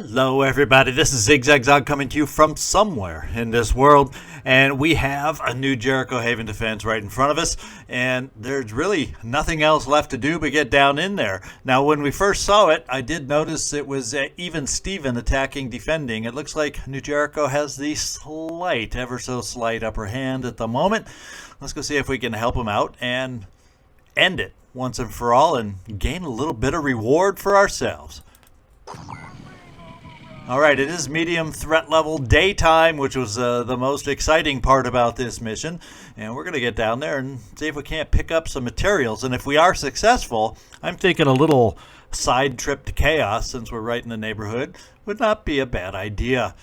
Hello everybody, this is Zigzag coming to you from somewhere in this world, and we have a new Jericho Defense right in front of us, and there's really nothing else left to do but get down in there. Now when we first saw it, I did notice it was even Steven attacking defending. It looks like New Jericho has the slight, ever so slight upper hand at the moment. Let's go see if we can help him out and end it once and for all and gain a little bit of reward for ourselves. Alright, it is medium threat level daytime, which was the most exciting part about this mission. And we're going to get down there and see if we can't pick up some materials. And if we are successful, I'm thinking a little side trip to Kaos, since we're right in the neighborhood, would not be a bad idea.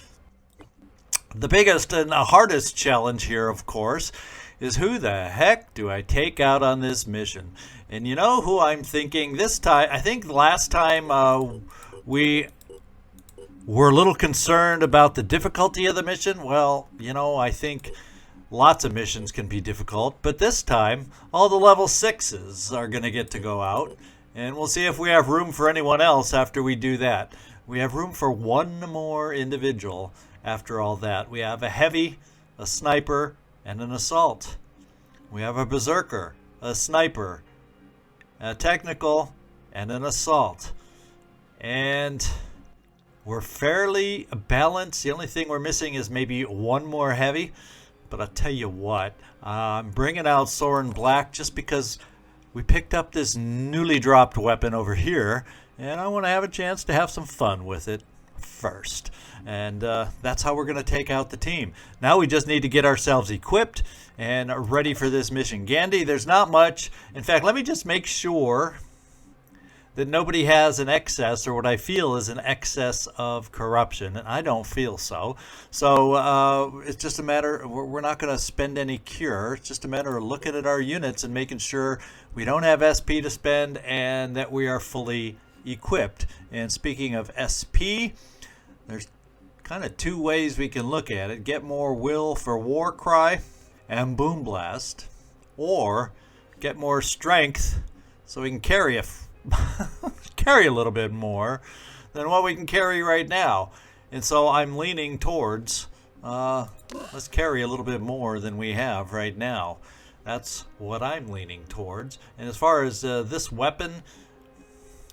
The biggest and the hardest challenge here, of course, is who the heck do I take out on this mission? And you know who I'm thinking this time? I think last time we were a little concerned about the difficulty of the mission. Well, you know, I think lots of missions can be difficult, but this time all the level 6s are going to get to go out, and we'll see if we have room for anyone else after we do that. We have room for one more individual after all that. We have a heavy, a sniper, and an assault. We have a berserker, a sniper, a technical, and an assault. And we're fairly balanced. The only thing we're missing is maybe one more heavy. But I'll tell you what, I'm bringing out Soren Black just because we picked up this newly dropped weapon over here, and I want to have a chance to have some fun with it first. And that's how we're going to take out the team. Now we just need to get ourselves equipped and ready for this mission. Gandhi, there's not much. In fact, let me just make sure that nobody has an excess, or what I feel is an excess of corruption, and I don't feel so. So it's just a matter, we're not going to spend any cure. It's just a matter of looking at our units and making sure we don't have SP to spend and that we are fully equipped. And speaking of SP, there's kind of two ways we can look at it. Get more will for War Cry and Boom Blast, or get more strength so we can carry carry a little bit more than what we can carry right now. And so I'm leaning towards let's carry a little bit more than we have right now. That's what I'm leaning towards. And as far as this weapon,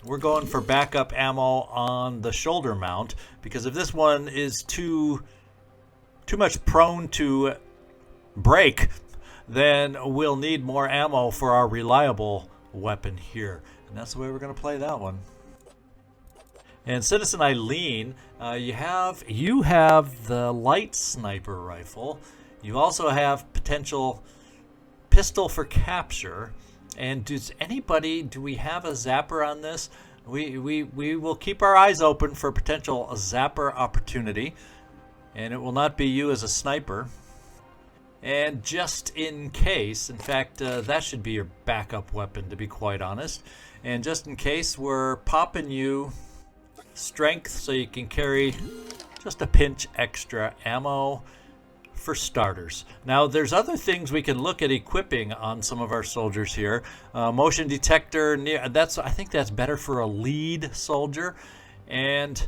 we're going for backup ammo on the shoulder mount, because if this one is too much prone to break, then we'll need more ammo for our reliable weapon here. And that's the way we're going to play that one. And Citizen Eileen, you have the light sniper rifle. You also have potential pistol for capture. And do we have a zapper on this? We will keep our eyes open for potential zapper opportunity. And it will not be you as a sniper. And just in case, in fact, that should be your backup weapon, to be quite honest. And just in case, we're popping you strength so you can carry just a pinch extra ammo for starters. Now, there's other things we can look at equipping on some of our soldiers here. Motion detector, I think that's better for a lead soldier. And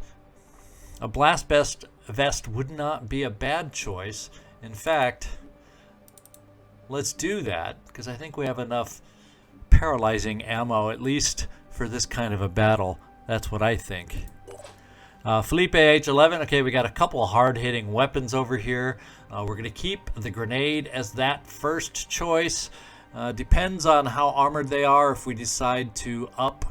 a blast vest would not be a bad choice. In fact, let's do that, because I think we have enough paralyzing ammo, at least for this kind of a battle. That's what I think. Felipe H11, okay, we got a couple hard-hitting weapons over here. We're going to keep the grenade as that first choice. Depends on how armored they are if we decide to up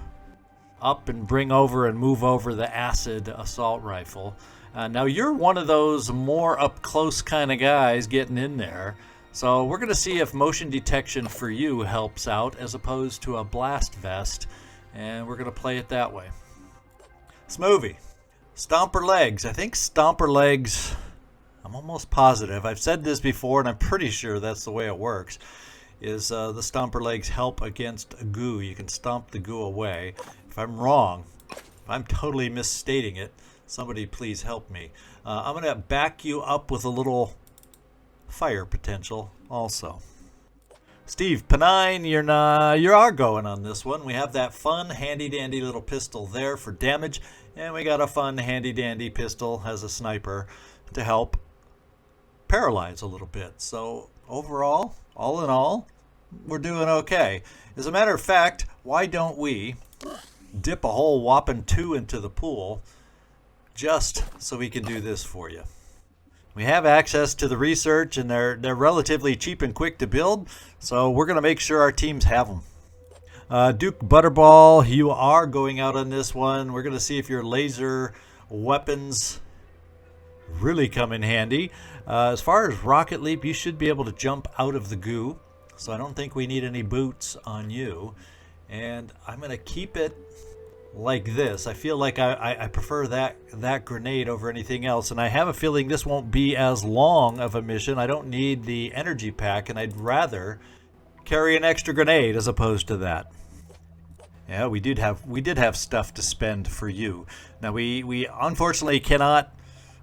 and bring over and move over the acid assault rifle. Now you're one of those more up-close kind of guys getting in there. So we're going to see if motion detection for you helps out as opposed to a blast vest. And we're going to play it that way. Smoothie. Stomper legs. I think stomper legs, I'm almost positive. I've said this before and I'm pretty sure that's the way it works. Is the stomper legs help against goo. You can stomp the goo away. If I'm wrong, if I'm totally misstating it, somebody please help me. I'm going to back you up with a little fire potential also. Steve Panine, you are going on this one. We have that fun handy dandy little pistol there for damage. And we got a fun handy-dandy pistol as a sniper to help paralyze a little bit. So overall, all in all, we're doing okay. As a matter of fact, why don't we dip a whole whopping 2 into the pool just so we can do this for you. We have access to the research, and they're relatively cheap and quick to build, so we're going to make sure our teams have them. Duke Butterball, you are going out on this one. We're going to see if your laser weapons really come in handy. As far as Rocket Leap, you should be able to jump out of the goo, so I don't think we need any boots on you. And I'm going to keep it like this. I feel like I prefer that grenade over anything else, and I have a feeling this won't be as long of a mission. I don't need the energy pack, and I'd rather carry an extra grenade as opposed to that. Yeah, we did have stuff to spend for you. Now we unfortunately cannot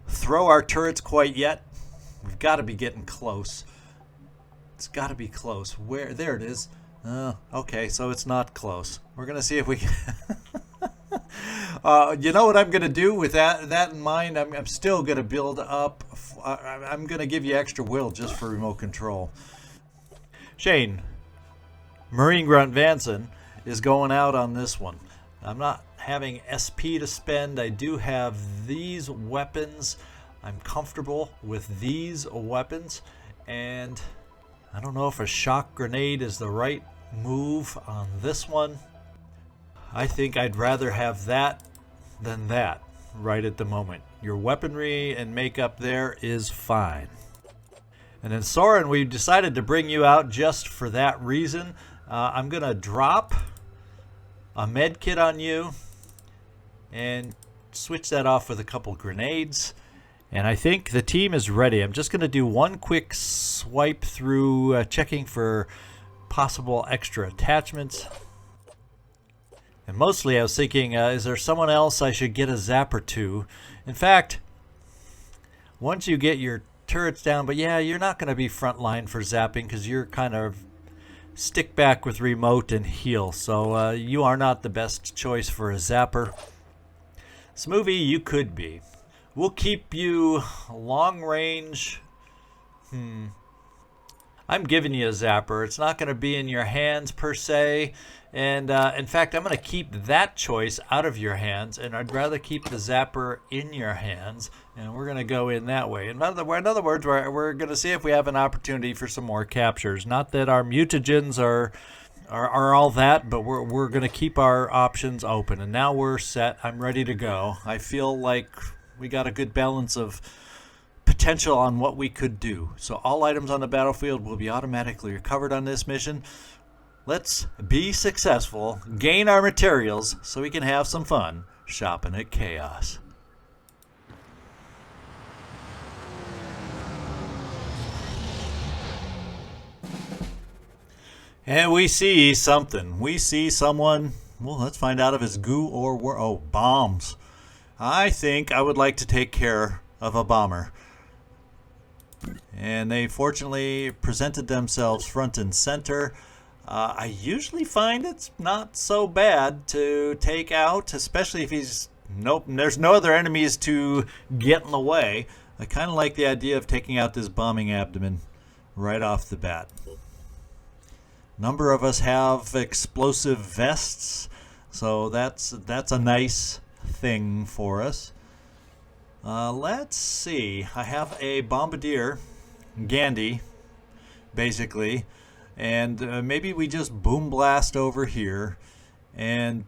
throw our turrets quite yet. We've got to be getting close. It's got to be close. Where? There it is. Okay, so it's not close. We're gonna see if we can. You know what I'm going to do with that in mind? I'm still going to build up. I'm going to give you extra will just for remote control. Shane, Marine Grunt Vanson, is going out on this one. I'm not having SP to spend. I do have these weapons. I'm comfortable with these weapons. And I don't know if a shock grenade is the right move on this one. I think I'd rather have that than that right at the moment. Your weaponry and makeup there is fine. And then Soren, we decided to bring you out just for that reason. I'm going to drop a med kit on you and switch that off with a couple grenades. And I think the team is ready. I'm just going to do one quick swipe through checking for possible extra attachments. And mostly I was thinking, is there someone else I should get a zapper to? In fact, once you get your turrets down, but yeah, you're not going to be frontline for zapping because you're kind of stick back with remote and heal. So you are not the best choice for a zapper. Smoothie, you could be. We'll keep you long range. I'm giving you a zapper. It's not going to be in your hands per se. And in fact, I'm going to keep that choice out of your hands, and I'd rather keep the zapper in your hands, and we're going to go in that way. In other words, we're going to see if we have an opportunity for some more captures. Not that our mutagens are all that, but we're going to keep our options open. And now we're set. I'm ready to go. I feel like we got a good balance of potential on what we could do. So all items on the battlefield will be automatically recovered on this mission. Let's be successful, gain our materials, so we can have some fun shopping at Kaos. And we see something. We see someone. Well, let's find out if it's goo or bombs. I think I would like to take care of a bomber. And they fortunately presented themselves front and center. I usually find it's not so bad to take out, especially if there's no other enemies to get in the way. I kind of like the idea of taking out this bombing abdomen right off the bat. A number of us have explosive vests, so that's a nice thing for us. Let's see. I have a bombardier, Gandhi, basically. And maybe we just boom blast over here and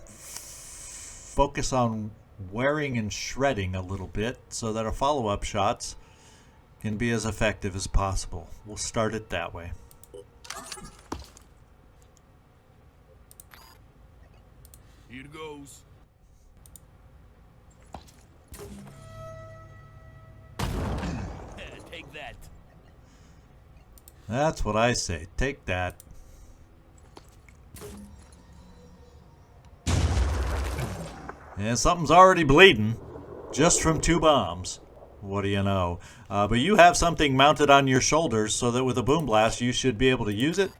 focus on wearing and shredding a little bit so that our follow-up shots can be as effective as possible. We'll start it that way. Here it goes. Take that. That's what I say. Take that. And something's already bleeding just from 2 bombs. What do you know? But you have something mounted on your shoulders so that with a boom blast you should be able to use it.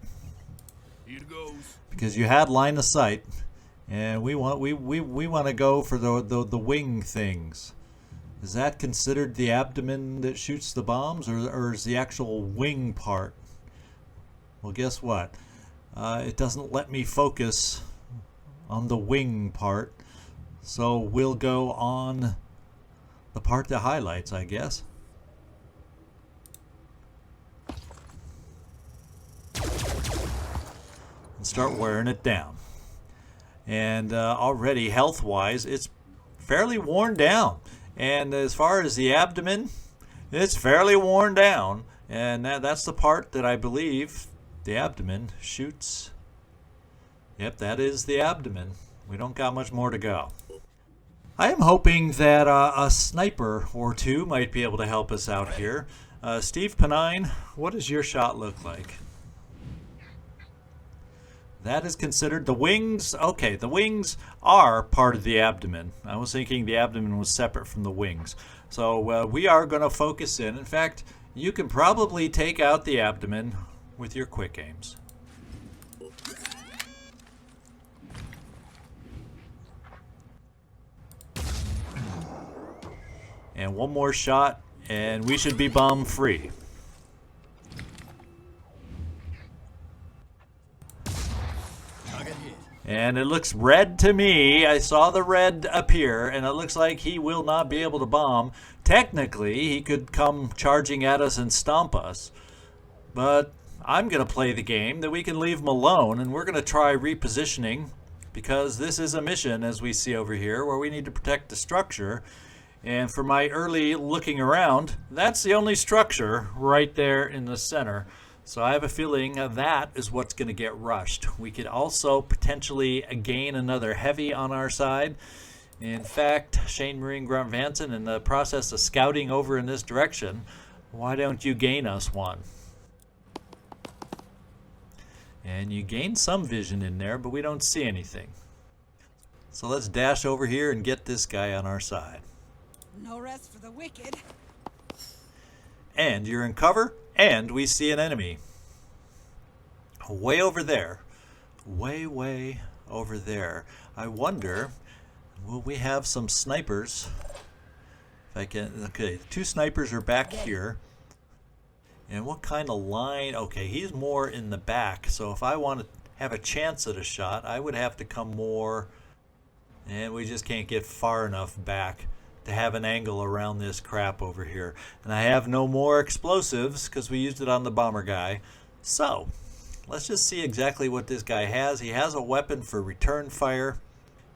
Here it goes. Because you had line of sight And we want to go for the wing things. Is that considered the abdomen that shoots the bombs, or is the actual wing part? Well, guess what? It doesn't let me focus on the wing part, so we'll go on the part that highlights, I guess. And start wearing it down. And already health-wise, it's fairly worn down. And as far as the abdomen, it's fairly worn down. And that's the part that I believe the abdomen shoots. Yep, that is the abdomen. We don't got much more to go. I am hoping that a sniper or two might be able to help us out here. Steve Panine, what does your shot look like? That is considered the wings. Okay, the wings are part of the abdomen. I was thinking the abdomen was separate from the wings. So we are going to focus in. In fact, you can probably take out the abdomen with your quick aims. And one more shot, and we should be bomb free. And it looks red to me. I saw the red appear, and it looks like he will not be able to bomb. Technically, he could come charging at us and stomp us. But I'm going to play the game that we can leave him alone, and we're going to try repositioning, because this is a mission, as we see over here, where we need to protect the structure. And for my early looking around, that's the only structure right there in the center. So I have a feeling that is what's going to get rushed. We could also potentially gain another heavy on our side. In fact, Shane Marine Grunt Vanson, in the process of scouting over in this direction, why don't you gain us one? And you gain some vision in there, but we don't see anything. So let's dash over here and get this guy on our side. No rest for the wicked. And you're in cover, and we see an enemy. Way over there. Way over there. I wonder, will we have some snipers? If I can, okay, 2 snipers are back here. And what kind of line? Okay, he's more in the back. So if I want to have a chance at a shot, I would have to come more. And we just can't get far enough back to have an angle around this crap over here. And I have no more explosives because we used it on the bomber guy. So let's just see exactly what this guy has. He has a weapon for return fire.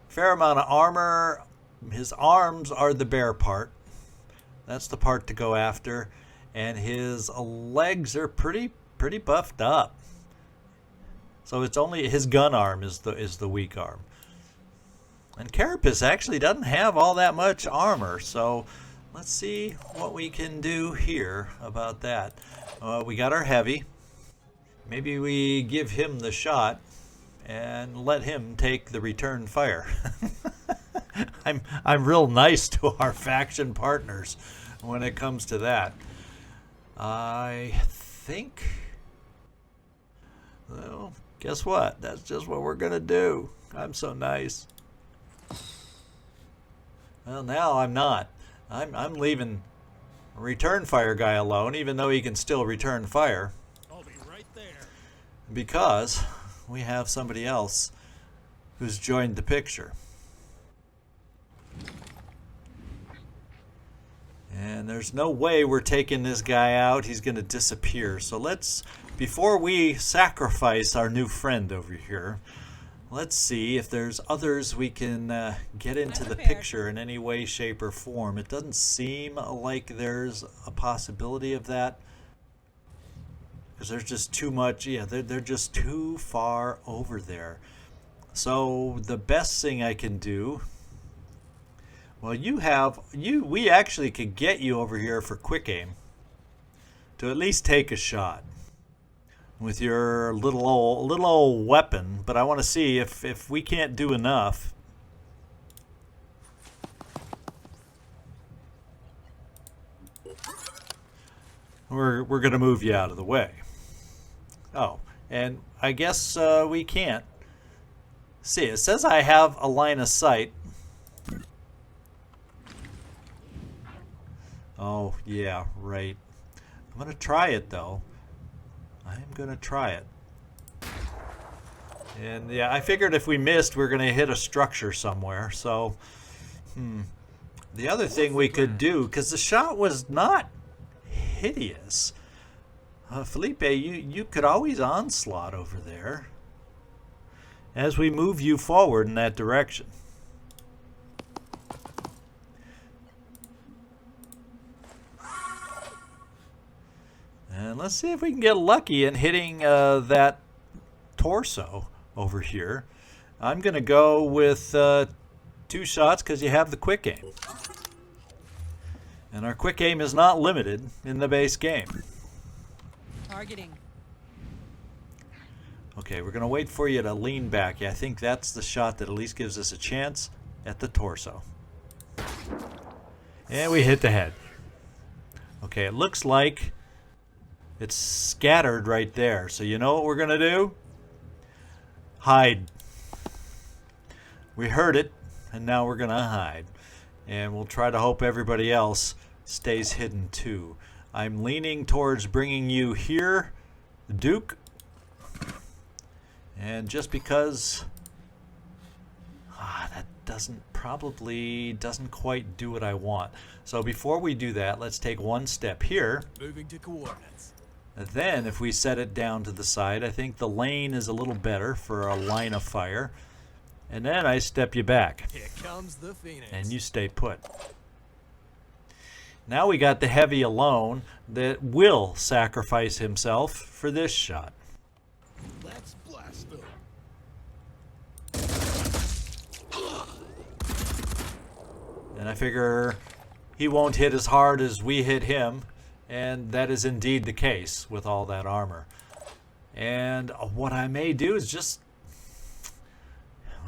Fair amount of armor. His arms are the bare part. That's the part to go after. And his legs are pretty buffed up. So it's only his gun arm is the weak arm. And Carapace actually doesn't have all that much armor, so let's see what we can do here about that. We got our heavy. Maybe we give him the shot and let him take the return fire. I'm real nice to our faction partners when it comes to that. I think, well, guess what? That's just what we're gonna do. I'm so nice. Well, now I'm not. I'm leaving a return fire guy alone, even though he can still return fire. I'll be right there. Because we have somebody else who's joined the picture. And there's no way we're taking this guy out. He's going to disappear. So let's, before we sacrifice our new friend over here, let's see if there's others we can get into the picture in any way, shape, or form. It doesn't seem like there's a possibility of that. Because there's just too much, yeah, they're just too far over there. So the best thing I can do, well, we actually could get you over here for quick aim to at least take a shot with your little old weapon, but I want to see if we can't do enough. We're going to move you out of the way. Oh, and I guess we can't. See, it says I have a line of sight. Oh, yeah, right. I'm going to try it, though. I'm going to try it. And, yeah, I figured if we missed, we're going to hit a structure somewhere. So, the other thing we could do, because the shot was not hideous. Felipe, you could always onslaught over there as we move you forward in that direction. And let's see if we can get lucky in hitting that torso over here. I'm going to go with 2 shots because you have the quick aim. And our quick aim is not limited in the base game. Targeting. Okay, we're going to wait for you to lean back. Yeah, I think that's the shot that at least gives us a chance at the torso. And we hit the head. Okay, it looks like it's scattered right there. So you know what we're going to do? Hide. We heard it, and now we're going to hide. And we'll try to hope everybody else stays hidden too. I'm leaning towards bringing you here, Duke. And just because that doesn't quite do what I want. So before we do that, let's take one step here. Moving to coordinates. Then if we set it down to the side, I think the lane is a little better for a line of fire. And then I step you back. Here comes the Phoenix. And you stay put. Now we got the heavy alone that will sacrifice himself for this shot. Let's blast them. And I figure he won't hit as hard as we hit him. And that is indeed the case with all that armor. And what I may do is just...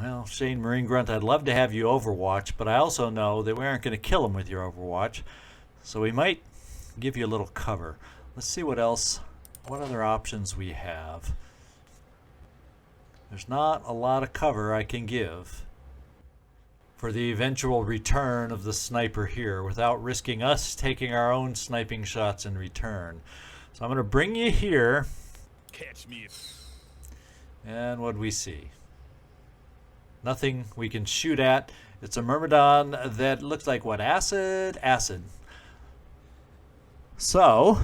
Well, Shane Marine Grunt, I'd love to have you overwatch, but I also know that we aren't going to kill him with your overwatch. So we might give you a little cover. Let's see what else, what other options we have. There's not a lot of cover I can give for the eventual return of the sniper here without risking us taking our own sniping shots in return. So I'm going to bring you here. Catch me. And what do we see? Nothing we can shoot at. It's a Myrmidon that looks like what? Acid? Acid. So,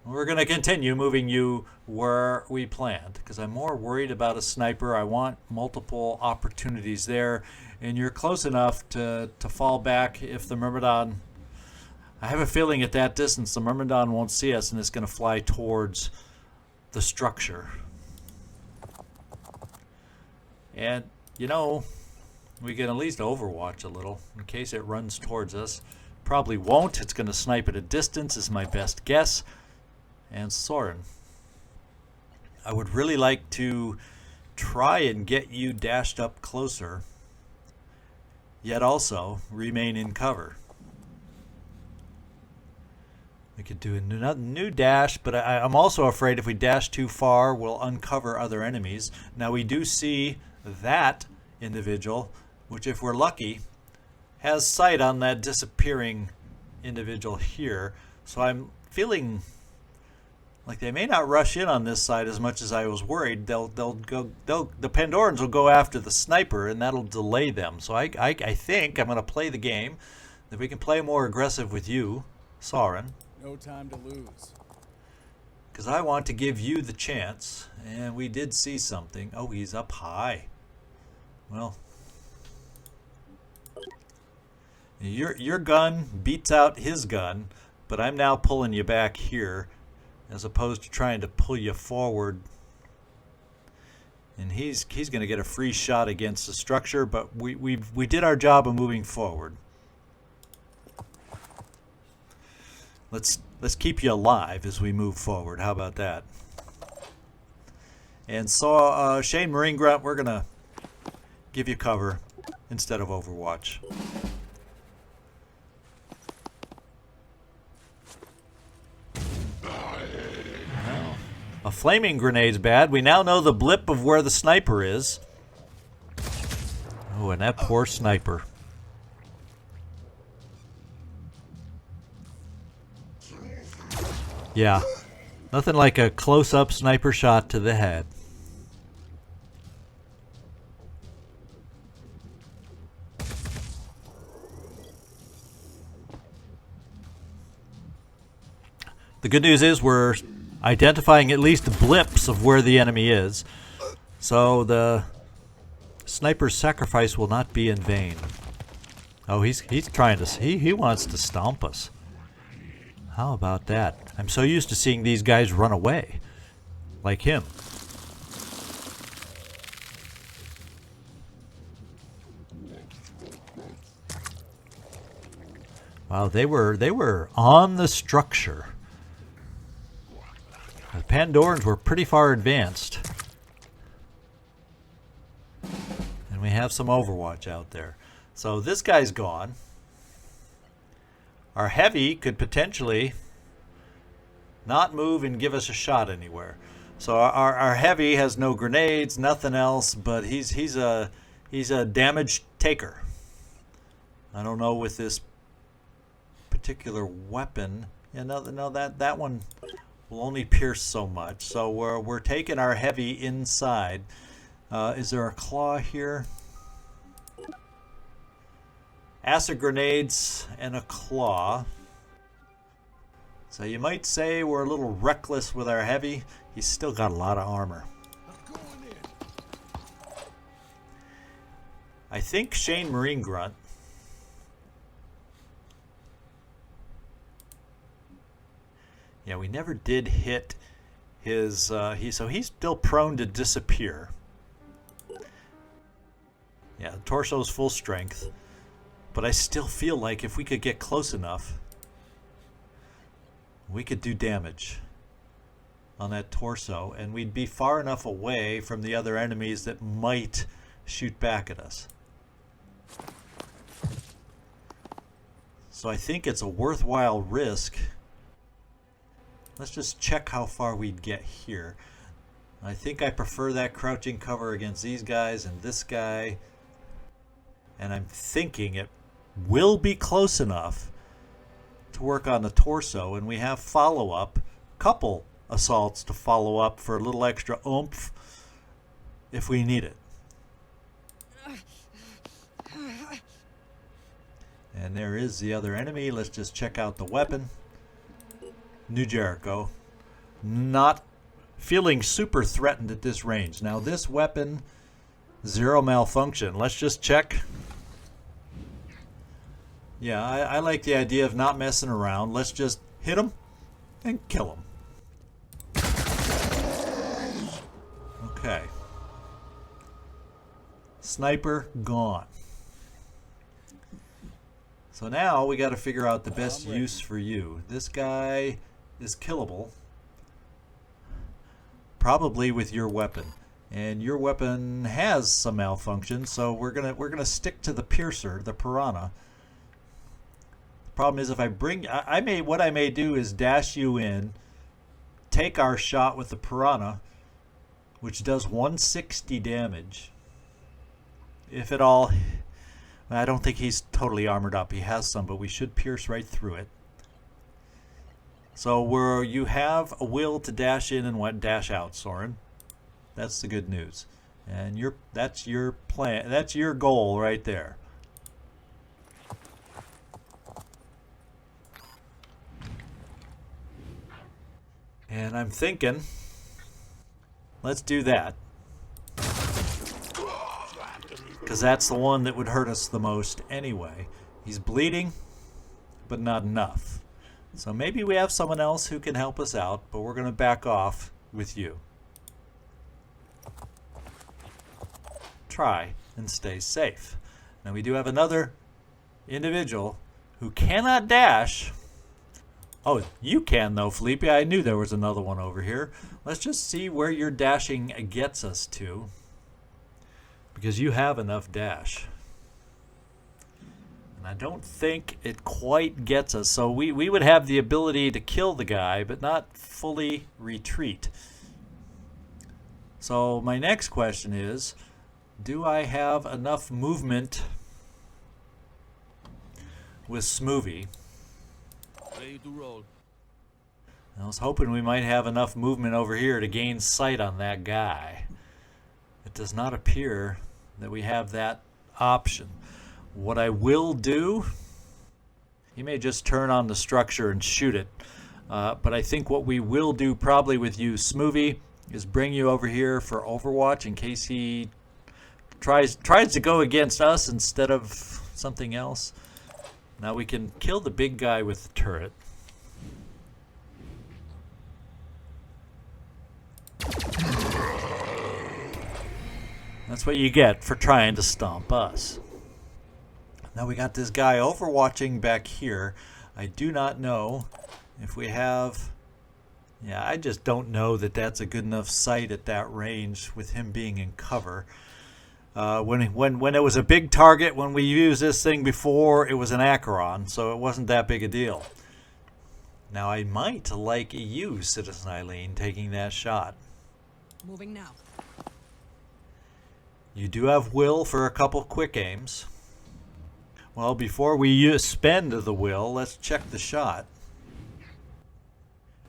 we're going to continue moving you where we planned because I'm more worried about a sniper. I want multiple opportunities there, and you're close enough to fall back if the Myrmidon... I have a feeling at that distance the Myrmidon won't see us and it's going to fly towards the structure. And, you know, we can at least overwatch a little in case it runs towards us. Probably won't. It's going to snipe at a distance is my best guess. And Soren, I would really like to try and get you dashed up closer, yet also remain in cover. We could do a new dash, but I'm also afraid if we dash too far, we'll uncover other enemies. Now we do see that individual, which if we're lucky, has sight on that disappearing individual here. So I'm feeling like they may not rush in on this side as much as I was worried. The Pandorans will go after the sniper, and that'll delay them. So I think I'm going to play the game. If we can play more aggressive with you, Soren. No time to lose. Because I want to give you the chance. And we did see something. Oh, he's up high. Well, your gun beats out his gun, but I'm now pulling you back here as opposed to trying to pull you forward. And he's going to get a free shot against the structure, but we did our job of moving forward. Let's keep you alive as we move forward. How about that? And so, Shane Marine Grunt, we're going to give you cover instead of Overwatch. Well, a flaming grenade's bad. We now know the blip of where the sniper is. Oh, and that poor sniper. Yeah, nothing like a close-up sniper shot to the head. The good news is we're identifying at least blips of where the enemy is, so the sniper's sacrifice will not be in vain. Oh, he's trying to, he wants to stomp us. How about that? I'm so used to seeing these guys run away, like him. Wow, they were on the structure. The Pandorans were pretty far advanced. And we have some Overwatch out there. So this guy's gone. Our heavy could potentially not move and give us a shot anywhere. So our heavy has no grenades, nothing else, but he's a damage taker. I don't know with this particular weapon. Yeah, no, that one will only pierce so much. So we're taking our heavy inside. Is there a claw here? Acid grenades and a claw. So you might say we're a little reckless with our heavy. He's still got a lot of armor. I think Shane Marine Grunt. Yeah, we never did hit his, so he's still prone to disappear. Yeah, the torso's full strength. But I still feel like if we could get close enough, we could do damage on that torso, and we'd be far enough away from the other enemies that might shoot back at us. So I think it's a worthwhile risk. Let's just check how far we'd get here. I think I prefer that crouching cover against these guys and this guy. And I'm thinking it will be close enough to work on the torso, and we have follow-up, couple assaults to follow up for a little extra oomph if we need it. And there is the other enemy. Let's just check out the weapon. New Jericho. Not feeling super threatened at this range. Now this weapon, 0 malfunction. Let's just check. Yeah, I like the idea of not messing around. Let's just hit him and kill him. Okay. Sniper gone. So now we got to figure out the best use for you. This guy is killable, probably with your weapon, and your weapon has some malfunction. So we're gonna stick to the piercer, the piranha. Problem is, if I bring, what I may do is dash you in, take our shot with the piranha, which does 160 damage. If at all, I don't think he's totally armored up. He has some, but we should pierce right through it. So you have a will to dash in and dash out, Soren. That's the good news, and that's your plan. That's your goal right there. And I'm thinking, let's do that. Because that's the one that would hurt us the most anyway. He's bleeding, but not enough. So maybe we have someone else who can help us out, but we're going to back off with you. Try and stay safe. Now we do have another individual who cannot dash. Oh, you can though, Felipe. I knew there was another one over here. Let's just see where your dashing gets us to, because you have enough dash. And I don't think it quite gets us. So we would have the ability to kill the guy, but not fully retreat. So my next question is, do I have enough movement with Smoothie? Ready to roll. I was hoping we might have enough movement over here to gain sight on that guy. It does not appear that we have that option. What I will do, you may just turn on the structure and shoot it. But I think what we will do probably with you, Smoothie, is bring you over here for Overwatch in case he tries to go against us instead of something else. Now we can kill the big guy with the turret. That's what you get for trying to stomp us. Now we got this guy overwatching back here. I do not know if we have... Yeah, I just don't know that that's a good enough sight at that range with him being in cover. When it was a big target, when we used this thing before, it was an Acheron, so it wasn't that big a deal. Now I might like you, Citizen Eileen, taking that shot. Moving now. You do have will for a couple quick aims. Well, before we spend the will, let's check the shot.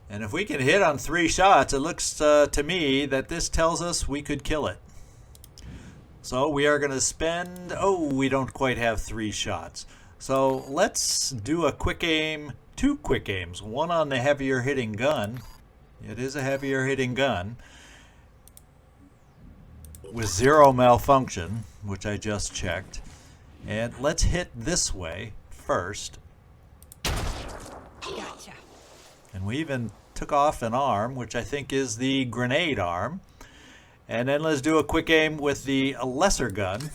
And if we can hit on 3 shots, it looks to me that this tells us we could kill it. So we are going to spend... Oh, we don't quite have 3 shots. So let's do a quick aim, 2 quick aims. One on the heavier hitting gun. It is a heavier hitting gun. With 0 malfunction, which I just checked. And let's hit this way first. Gotcha. And we even took off an arm, which I think is the grenade arm. And then let's do a quick aim with the lesser gun.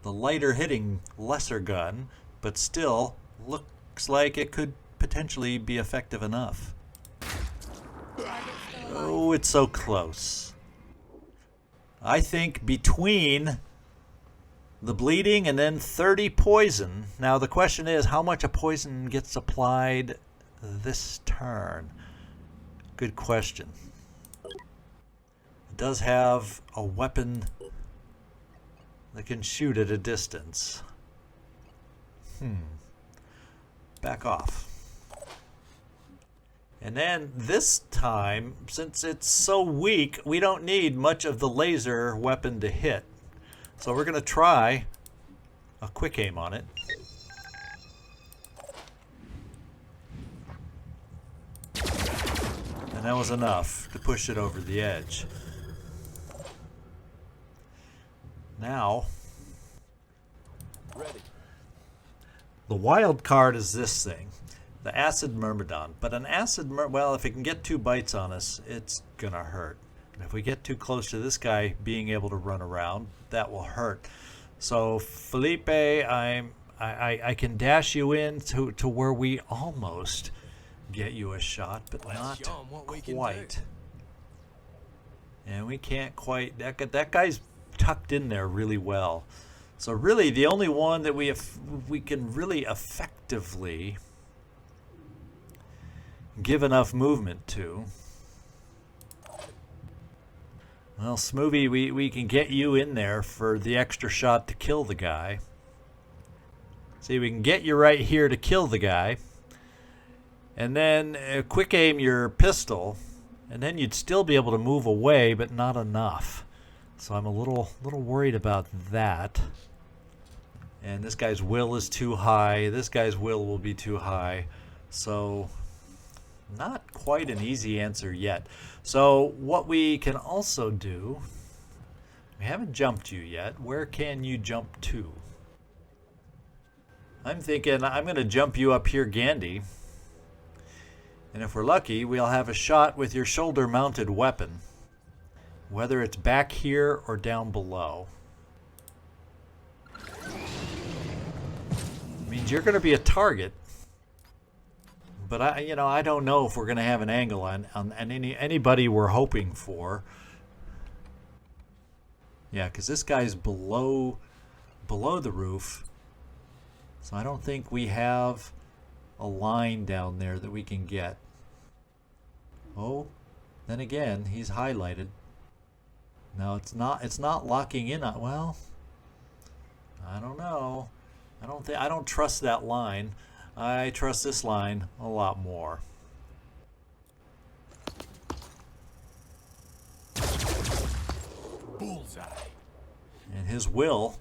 The lighter hitting lesser gun, but still looks like it could potentially be effective enough. Oh, it's so close. I think between the bleeding and then 30 poison. Now the question is, how much of poison gets applied this turn? Good question. It does have a weapon that can shoot at a distance. Back off. And then this time, since it's so weak, we don't need much of the laser weapon to hit. So we're going to try a quick aim on it. And that was enough to push it over the edge. Now, Ready. the wild card is this thing. The acid myrmidon. But an acid well, if it can get 2 bites on us, it's gonna hurt. And if we get too close to this guy being able to run around, that will hurt. So Felipe, I can dash you in to where we almost get you a shot, but Let's not show 'em what we can quite. do. And we can't quite. That guy's tucked in there really well. So really, the only one that we can really effectively give enough movement to. Well, Smoothie, we can get you in there for the extra shot to kill the guy. See, we can get you right here to kill the guy. And then quick aim your pistol. And then you'd still be able to move away, but not enough. So I'm a little worried about that. And this guy's will is too high. This guy's will be too high. So not quite an easy answer yet. So what we can also do, we haven't jumped you yet. Where can you jump to? I'm thinking I'm going to jump you up here, Gandhi. And if we're lucky, we'll have a shot with your shoulder-mounted weapon, whether it's back here or down below. Means you're going to be a target. But I don't know if we're going to have an angle on anybody we're hoping for. Yeah, because this guy's below the roof. So I don't think we have a line down there that we can get. Oh, then again, he's highlighted. No, it's not. It's not locking in on. Well, I don't know. I don't trust that line. I trust this line a lot more. Bullseye. And his will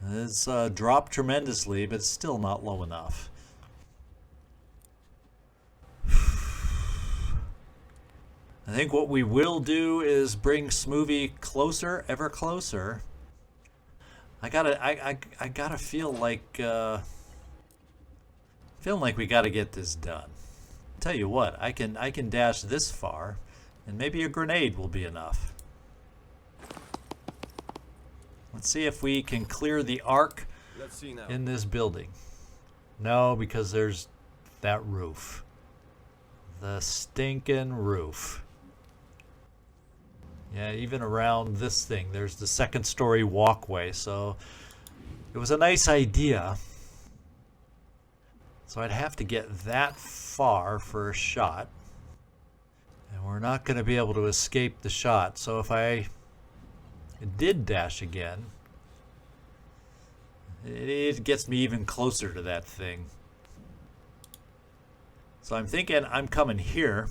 has dropped tremendously, but it's still not low enough. I think what we will do is bring Smoothie closer, ever closer. I gotta feel like feeling like we gotta get this done. Tell you what, I can dash this far, and maybe a grenade will be enough. Let's see if we can clear the arc Let's see now. in this building. No, because there's that roof. The stinking roof. Yeah, even around this thing, there's the second story walkway, so it was a nice idea. So I'd have to get that far for a shot. And we're not going to be able to escape the shot, so if I did dash again, it gets me even closer to that thing. So I'm thinking I'm coming here,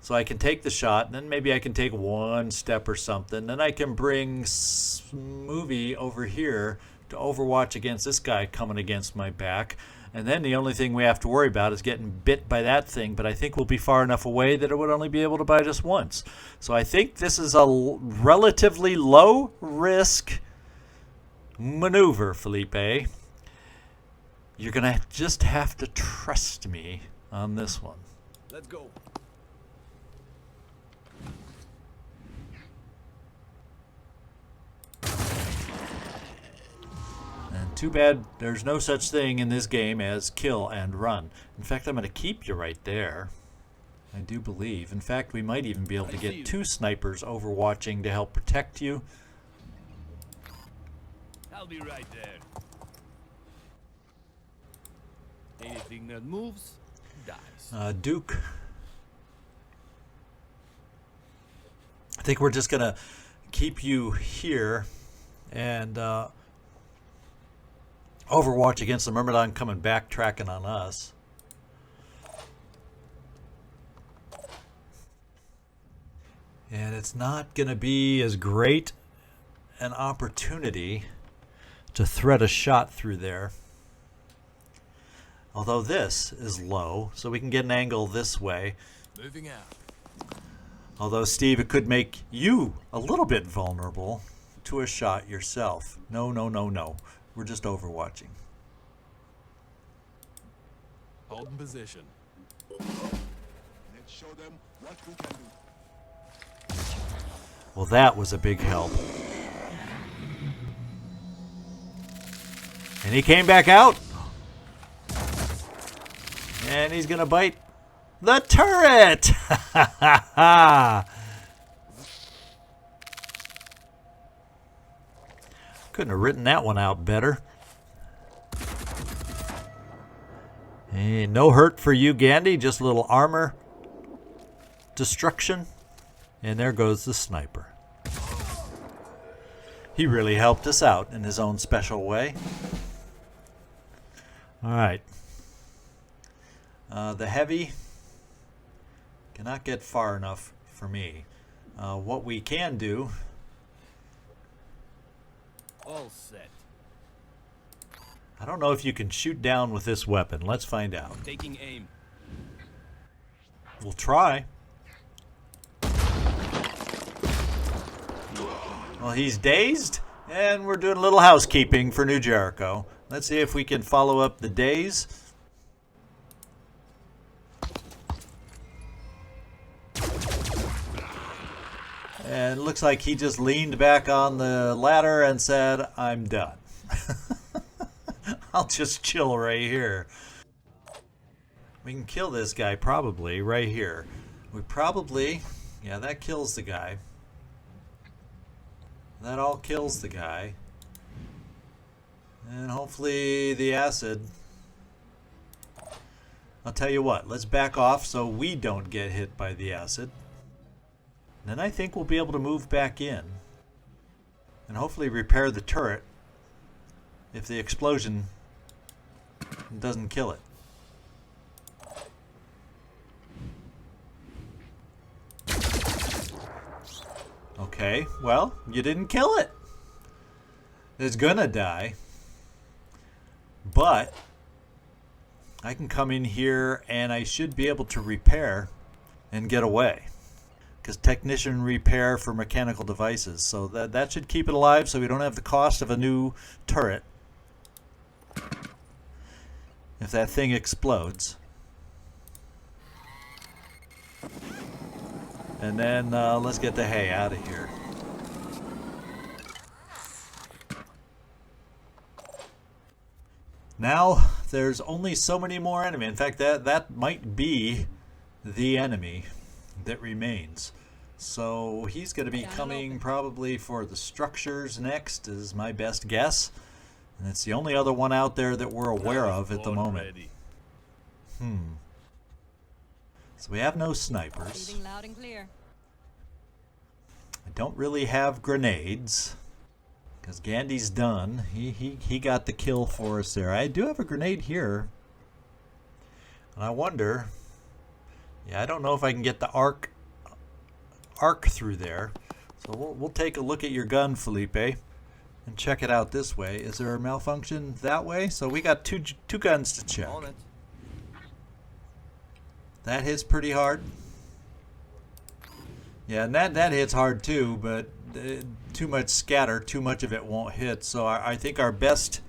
so I can take the shot, and then maybe I can take one step or something. Then I can bring Smoothie over here to overwatch against this guy coming against my back. And then the only thing we have to worry about is getting bit by that thing, but I think we'll be far enough away that it would only be able to bite us once. So I think this is a relatively low risk maneuver, Felipe. You're going to just have to trust me on this one. Let's go. And too bad there's no such thing in this game as kill and run. In fact, I'm going to keep you right there. I do believe. In fact, we might even be able to get two snipers overwatching to help protect you. I'll be right there. Anything that moves, dies. Duke. I think we're just going to keep you here and overwatch against the Myrmidon coming back, tracking on us. And it's not going to be as great an opportunity to thread a shot through there. Although this is low, so we can get an angle this way. Moving out. Although, Steve, it could make you a little bit vulnerable to a shot yourself. No, no, no, no. We're just overwatching. Holding position. Let's show them what we can do. Well, that was a big help. And he came back out. And he's going to bite the turret. Couldn't have written that one out better. And no hurt for you, Gandhi. Just a little armor destruction. And there goes the sniper. He really helped us out in his own special way. All right. The heavy cannot get far enough for me. What we can do... All set. I don't know if you can shoot down with this weapon. Let's find out. Taking aim. We'll try. Well, he's dazed, and we're doing a little housekeeping for New Jericho. Let's see if we can follow up the daze. And it looks like he just leaned back on the ladder and said, I'm done. I'll just chill right here. We can kill this guy probably right here. We probably, yeah, that kills the guy. That all kills the guy. And hopefully the acid. I'll tell you what, let's back off so we don't get hit by the acid. Then I think we'll be able to move back in and hopefully repair the turret if the explosion doesn't kill it. Okay, well, you didn't kill it. It's gonna die. But I can come in here and I should be able to repair and get away. Because technician repair for mechanical devices. So that should keep it alive so we don't have the cost of a new turret if that thing explodes. And then let's get the hay out of here. Now there's only so many more enemy. In fact, that might be the enemy that remains. So he's going to be coming probably for the structures next, is my best guess. And it's the only other one out there that we're aware of at the moment. So we have no snipers. Reading loud and clear. I don't really have grenades because Gandhi's done. He got the kill for us there. I do have a grenade here. And I wonder, yeah, I don't know if I can get the arc through there. So we'll take a look at your gun, Felipe, and check it out this way. Is there a malfunction that way? So we got two guns to check. That hits pretty hard. Yeah, and that hits hard too, but too much scatter, too much of it won't hit. So I think our best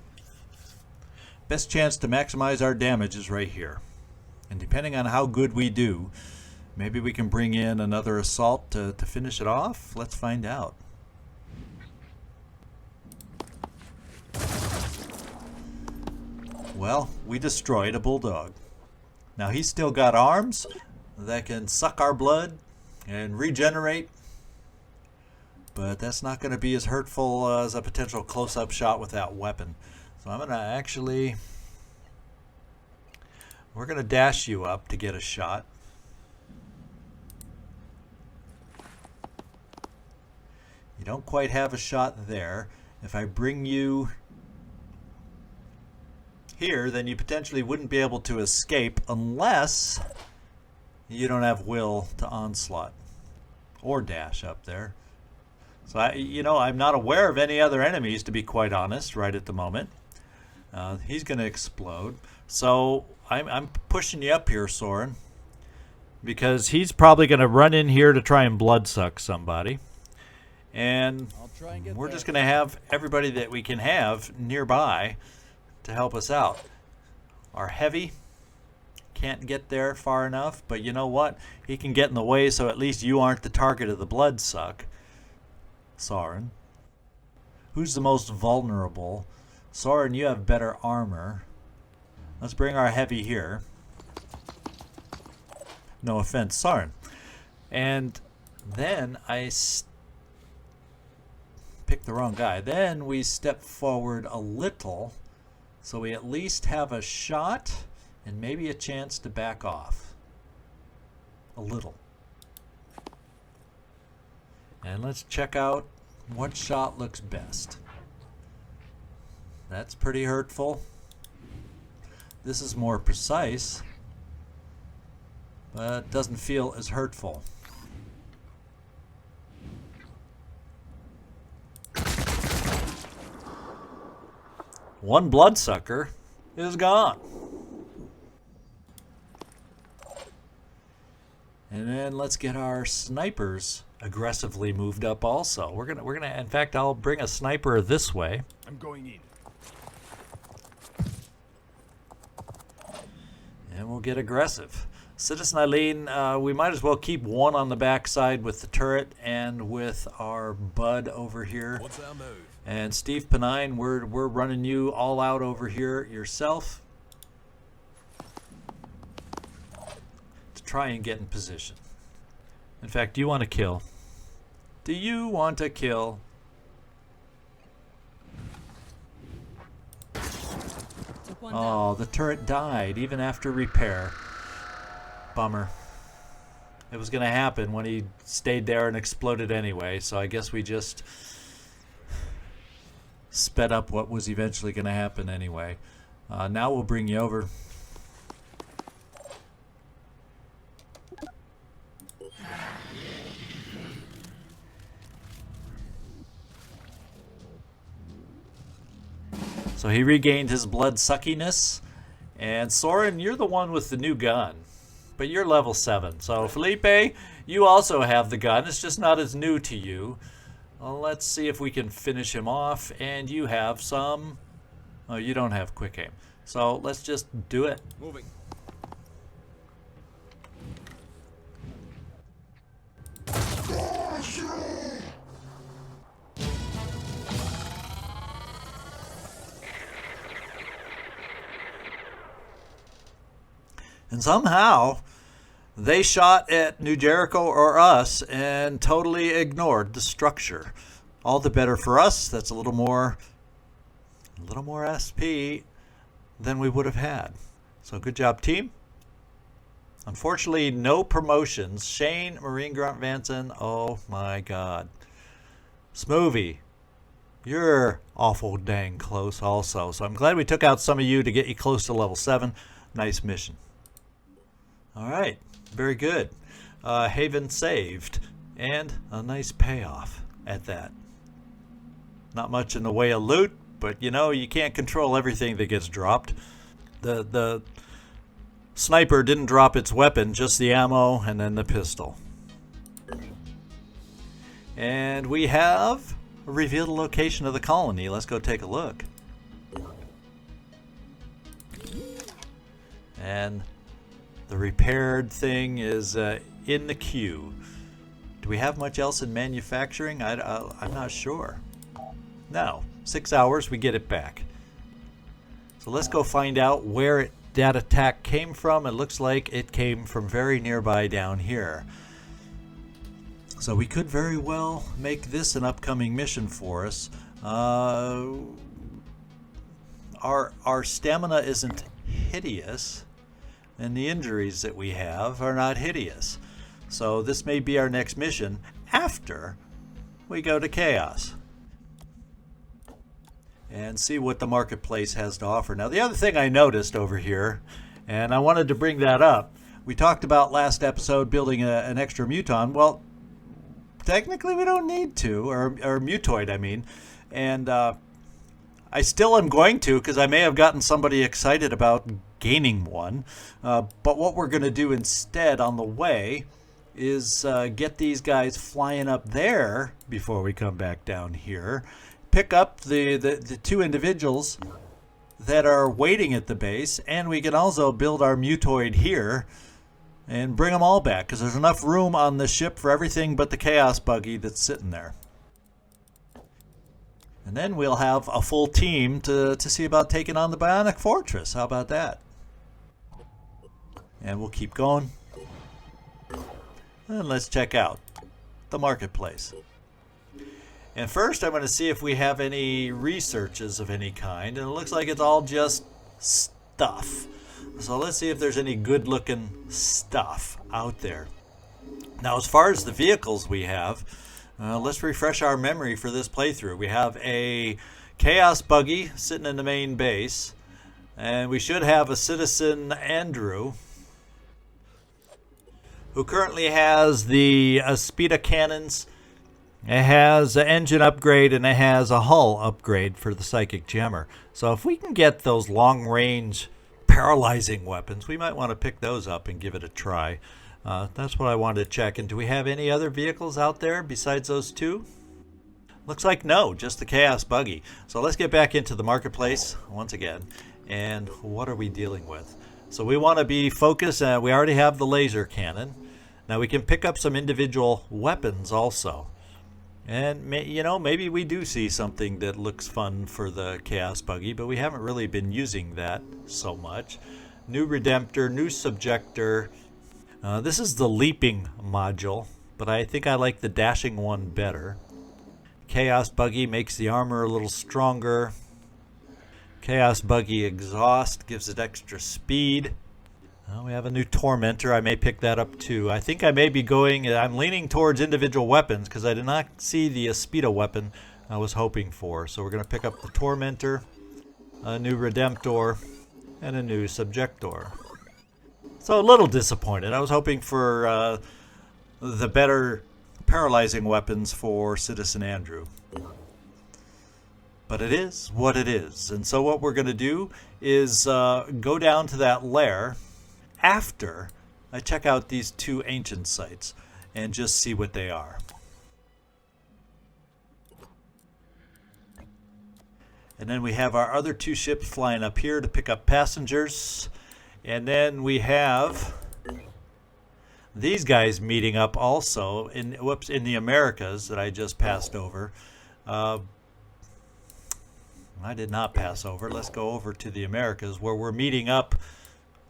chance to maximize our damage is right here. And depending on how good we do, maybe we can bring in another assault to finish it off. Let's find out. Well, we destroyed a bulldog. Now he's still got arms that can suck our blood and regenerate, but that's not going to be as hurtful as a potential close-up shot with that weapon. So I'm going to actually, we're going to dash you up to get a shot. You don't quite have a shot there. If I bring you here, then you potentially wouldn't be able to escape unless you don't have will to onslaught or dash up there. So I'm not aware of any other enemies, to be quite honest, right at the moment. He's going to explode. So I'm pushing you up here, Soren, because he's probably going to run in here to try and bloodsuck somebody. And we're just going to have everybody that we can have nearby to help us out. Our heavy can't get there far enough, but you know what? He can get in the way, so at least you aren't the target of the bloodsuck. Soren. Who's the most vulnerable? Soren, you have better armor. Let's bring our heavy here. No offense, Soren. And then I picked the wrong guy. Then we step forward a little, so we at least have a shot and maybe a chance to back off. A little. And let's check out what shot looks best. That's pretty hurtful. This is more precise, but doesn't feel as hurtful. One bloodsucker is gone. And then let's get our snipers aggressively moved up also. We're gonna in fact, I'll bring a sniper this way. I'm going in. And we'll get aggressive. Citizen Eileen, we might as well keep one on the backside with the turret and with our bud over here. What's our move? And Steve Penine, we're running you all out over here yourself to try and get in position. In fact, do you want to kill? Do you want to kill? Oh, the turret died even after repair. Bummer. it was going to happen when he stayed there and exploded anyway. So I guess we just sped up what was eventually going to happen anyway. Now we'll bring you over. So he regained his blood suckiness. And Soren, you're the one with the new gun. But you're level 7. So Felipe, you also have the gun. It's just not as new to you. Well, let's see if we can finish him off. And you have some... Oh, you don't have quick aim. So let's just do it. Moving. And somehow, they shot at New Jericho or us and totally ignored the structure. All the better for us. That's a little more SP than we would have had. So good job, team. Unfortunately, no promotions. Shane, Marine Grunt Vanson, oh my God. Smoovie, you're awful dang close also. So I'm glad we took out some of you to get you close to level 7. Nice mission. All right, very good. Haven saved, and a nice payoff at that. Not much in the way of loot, but you know, you can't control everything that gets dropped. The sniper didn't drop its weapon, just the ammo and then the pistol. And we have revealed the location of the colony. Let's go take a look. And the repaired thing is in the queue. Do we have much else in manufacturing? I'm not sure. No. 6 hours, we get it back. So let's go find out where that attack came from. It looks like it came from very nearby down here. So we could very well make this an upcoming mission for us. Our stamina isn't hideous, and the injuries that we have are not hideous. So this may be our next mission after we go to Kaos and see what the marketplace has to offer. Now, the other thing I noticed over here, and I wanted to bring that up, we talked about last episode building an extra mutant. Well, technically we don't need to, or mutoid, I mean. And I still am going to, because I may have gotten somebody excited about gaining one. But what we're going to do instead on the way is get these guys flying up there before we come back down here. Pick up the two individuals that are waiting at the base, and we can also build our mutoid here and bring them all back, because there's enough room on the ship for everything but the Kaos Buggy that's sitting there. And then we'll have a full team to see about taking on the Bionic Fortress. How about that? And we'll keep going. And let's check out the marketplace. And first I'm going to see if we have any researches of any kind. And it looks like it's all just stuff. So let's see if there's any good looking stuff out there. Now, as far as the vehicles we have, let's refresh our memory for this playthrough. We have a Kaos Buggy sitting in the main base. And we should have a Citizen Andrew, who currently has the Aspida cannons. It has an engine upgrade, and it has a hull upgrade for the Psychic Jammer. So if we can get those long-range paralyzing weapons, we might want to pick those up and give it a try. That's what I wanted to check. And do we have any other vehicles out there besides those two? Looks like no, just the Kaos Buggy. So let's get back into the marketplace once again. And what are we dealing with? So we want to be focused. We already have the laser cannon. Now we can pick up some individual weapons also. And, you know, maybe we do see something that looks fun for the Kaos Buggy, but we haven't really been using that so much. New Redemptor, new Subjector. This is the leaping module, but I think I like the dashing one better. Kaos Buggy makes the armor a little stronger. Kaos Buggy exhaust gives it extra speed. Well, we have a new tormentor. I may pick that up too. I think I may be going, I'm leaning towards individual weapons because I did not see the Aspida weapon I was hoping for. So we're going to pick up the tormentor, a new redemptor, and a new subjector. So a little disappointed. I was hoping for the better paralyzing weapons for Citizen Andrew. But it is what it is. And so what we're going to do is go down to that lair after I check out these two ancient sites and just see what they are. And then we have our other two ships flying up here to pick up passengers. And then we have these guys meeting up also in the Americas that I just passed over. I did not pass over. Let's go over to the Americas where we're meeting up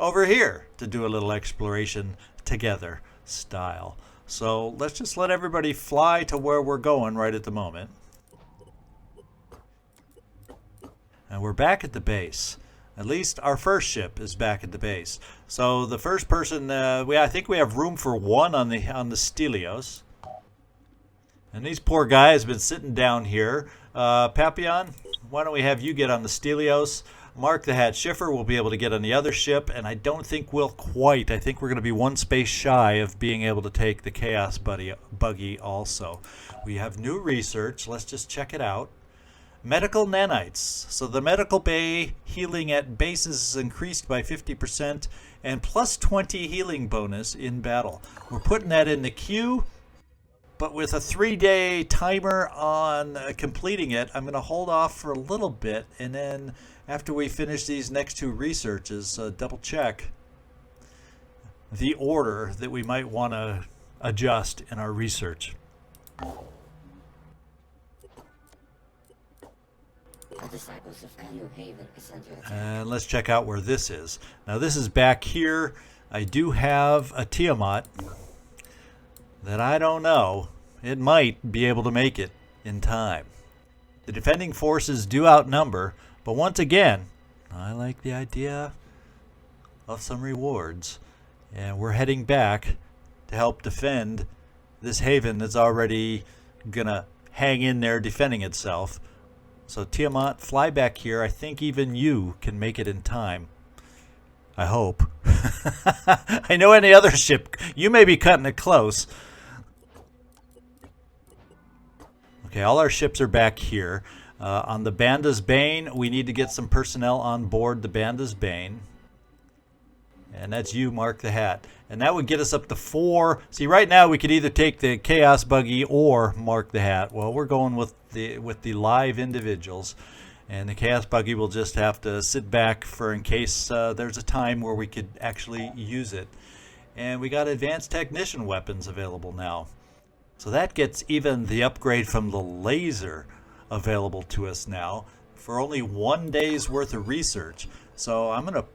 over here to do a little exploration together style. So let's just let everybody fly to where we're going right at the moment. And we're back at the base. At least our first ship is back at the base. So the first person, I think we have room for one on the Stelios. And these poor guys have been sitting down here. Papillon, why don't we have you get on the Stelios? Mark the Hat Schiffer will be able to get on the other ship, and I don't think we'll quite. I think we're going to be one space shy of being able to take the Kaos Buggy also. We have new research. Let's just check it out. Medical nanites. So the medical bay healing at bases is increased by 50% and plus 20 healing bonus in battle. We're putting that in the queue, but with a 3-day timer on completing it, I'm going to hold off for a little bit, and then after we finish these next two researches, double check the order that we might want to adjust in our research. And let's check out where this is. Now this is back here. I do have a Tiamat that I don't know. It might be able to make it in time. The defending forces do outnumber, but once again, I like the idea of some rewards. And we're heading back to help defend this haven that's already gonna hang in there defending itself. So Tiamat, fly back here. I think even you can make it in time. I hope. I know any other ship, you may be cutting it close. Okay, all our ships are back here. On the Banda's Bane, we need to get some personnel on board the Banda's Bane. And that's you, Mark the Hat. And that would get us up to 4. See, right now we could either take the Kaos Buggy or Mark the Hat. Well, we're going with the live individuals. And the Kaos Buggy will just have to sit back for in case there's a time where we could actually use it. And we got advanced technician weapons available now. So that gets even the upgrade from the laser available to us now for only 1 day's worth of research. So I'm going to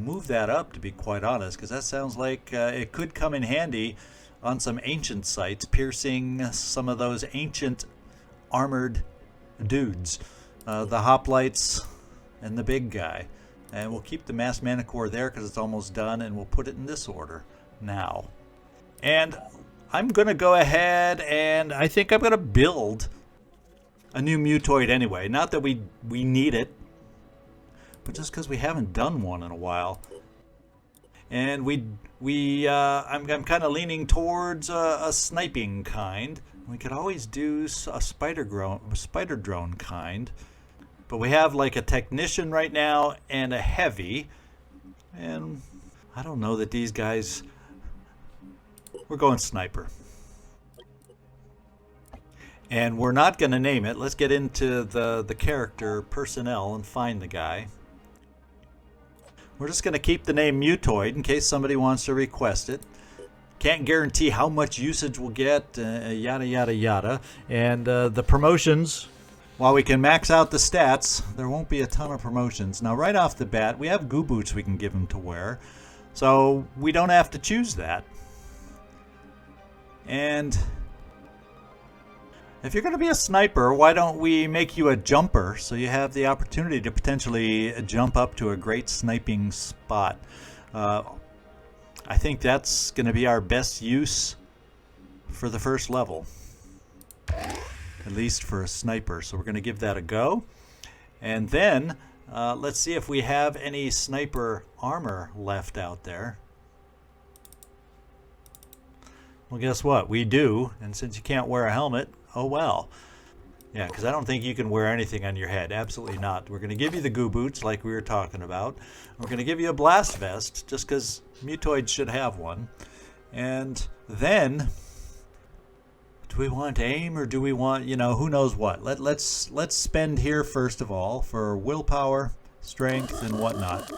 move that up, to be quite honest, because that sounds like it could come in handy on some ancient sites, piercing some of those ancient armored dudes, the hoplites and the big guy. And we'll keep the mass manicore there because it's almost done, and we'll put it in this order now. And I'm going to go ahead and I think I'm going to build a new mutoid anyway. Not that we need it, but just because we haven't done one in a while. And I'm kind of leaning towards a sniping kind. We could always do a spider drone kind. But we have like a technician right now and a heavy. And I don't know that these guys... We're going sniper. And we're not going to name it. Let's get into the character personnel and find the guy. We're just going to keep the name Mutoid in case somebody wants to request it. Can't guarantee how much usage we'll get, yada, yada, yada. And the promotions, while we can max out the stats, there won't be a ton of promotions. Now, right off the bat, we have goo boots we can give him to wear. So we don't have to choose that. And if you're going to be a sniper, why don't we make you a jumper so you have the opportunity to potentially jump up to a great sniping spot. I think that's going to be our best use for the first level, at least for a sniper. So we're going to give that a go. And then let's see if we have any sniper armor left out there. Well, guess what? We do. And since you can't wear a helmet, oh well. Yeah, because I don't think you can wear anything on your head. Absolutely not. We're going to give you the goo boots like we were talking about. We're going to give you a blast vest just because mutoids should have one. And then, do we want aim or do we want, who knows what? Let's spend here first of all for willpower, strength, and whatnot.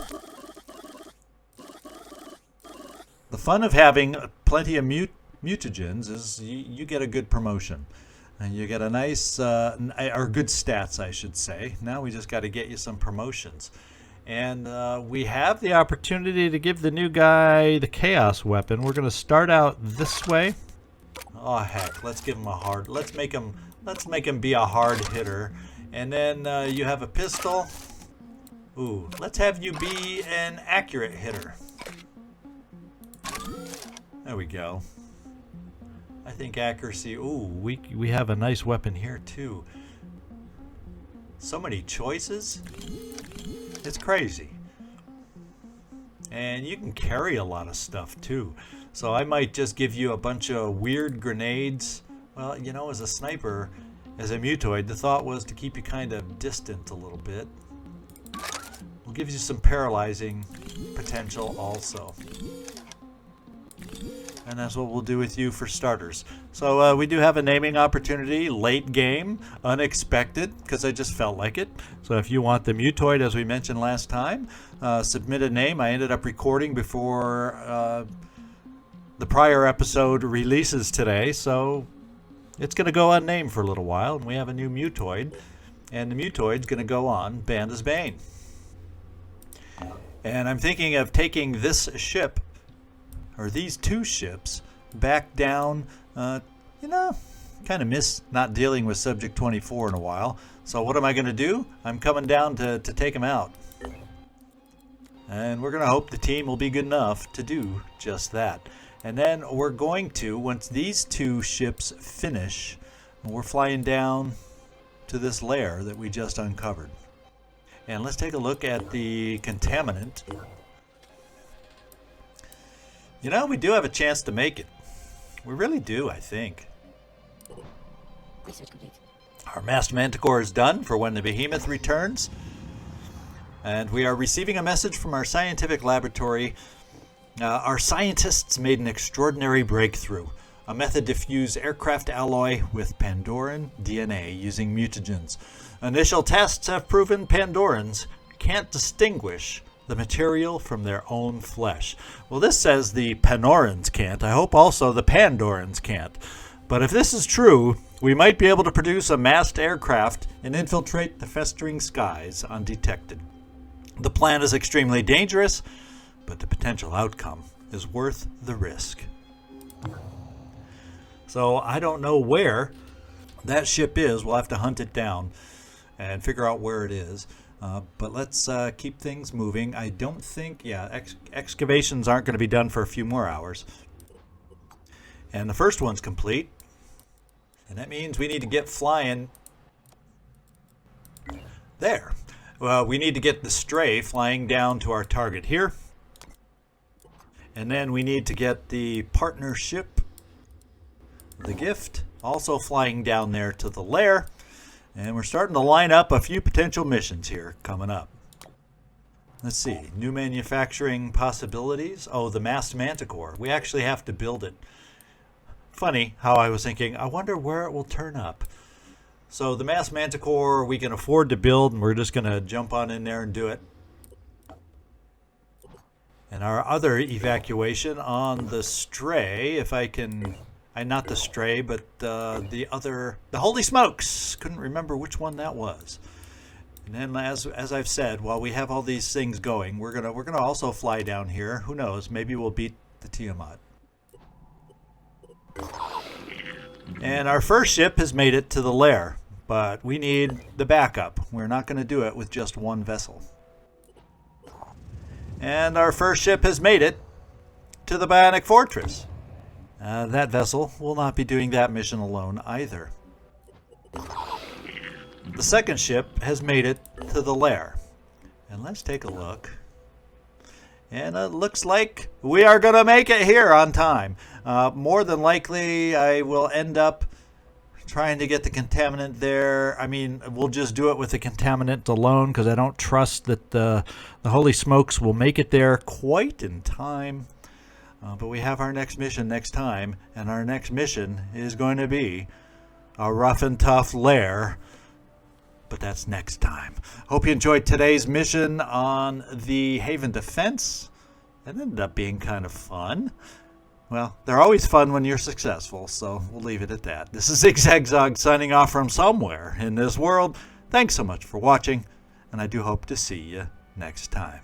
The fun of having plenty of mutagens is you get a good promotion. And you get a nice, or good stats, I should say. Now we just got to get you some promotions. And we have the opportunity to give the new guy the Chaos weapon. We're going to start out this way. Oh, heck. Let's give him a hard, let's make him be a hard hitter. And then you have a pistol. Ooh, let's have you be an accurate hitter. There we go. I think accuracy. Ooh, we have a nice weapon here too. So many choices. It's crazy. And you can carry a lot of stuff too. So I might just give you a bunch of weird grenades. Well, as a sniper, as a mutoid, the thought was to keep you kind of distant a little bit. We'll give you some paralyzing potential also. And that's what we'll do with you for starters. So we do have a naming opportunity, late game, unexpected, because I just felt like it. So if you want the mutoid, as we mentioned last time, submit a name. I ended up recording before the prior episode releases today, so it's going to go unnamed for a little while, and we have a new mutoid, and the mutoid's going to go on Banda's Bane. And I'm thinking of taking this ship, or these two ships, back down. Kind of miss not dealing with Subject 24 in a while. So what am I going to do? I'm coming down to take them out. And we're going to hope the team will be good enough to do just that. And then we're going to, once these two ships finish, we're flying down to this lair that we just uncovered. And let's take a look at the contaminant. We do have a chance to make it. We really do, I think. Research complete. Our masked manticore is done for when the behemoth returns. And we are receiving a message from our scientific laboratory. Our scientists made an extraordinary breakthrough. A method to fuse aircraft alloy with Pandoran DNA using mutagens. Initial tests have proven Pandorans can't distinguish the material from their own flesh. Well, this says the Panorans can't. I hope also the Pandorans can't. But if this is true, we might be able to produce a masked aircraft and infiltrate the festering skies undetected. The plan is extremely dangerous, but the potential outcome is worth the risk. So I don't know where that ship is. We'll have to hunt it down and figure out where it is. But let's keep things moving. I don't think, excavations aren't going to be done for a few more hours. And the first one's complete. And that means we need to get flying there. Well, we need to get the stray flying down to our target here. And then we need to get the partnership, the gift, also flying down there to the lair. And we're starting to line up a few potential missions here coming up. Let's see. New manufacturing possibilities. Oh, the masked manticore. We actually have to build it. Funny how I was thinking, I wonder where it will turn up. So the masked manticore we can afford to build, and we're just going to jump on in there and do it. And our other evacuation on the stray, if I can... not the stray, but the holy smokes. Couldn't remember which one that was. And then, as I've said, while we have all these things going, we're gonna also fly down here. Who knows? Maybe we'll beat the Tiamat. And our first ship has made it to the lair, but we need the backup. We're not going to do it with just one vessel. And our first ship has made it. to the Bionic Fortress. That vessel will not be doing that mission alone either. The second ship has made it to the lair. And let's take a look. And it looks like we are going to make it here on time. More than likely, I will end up trying to get the contaminant there. I mean, we'll just do it with the contaminant alone because I don't trust that the Holy Smokes will make it there quite in time. But we have our next mission next time, and our next mission is going to be a rough and tough lair. But that's next time. Hope you enjoyed today's mission on the Haven Defense. It ended up being kind of fun. Well, they're always fun when you're successful, so we'll leave it at that. This is Zigzag signing off from somewhere in this world. Thanks so much for watching, and I do hope to see you next time.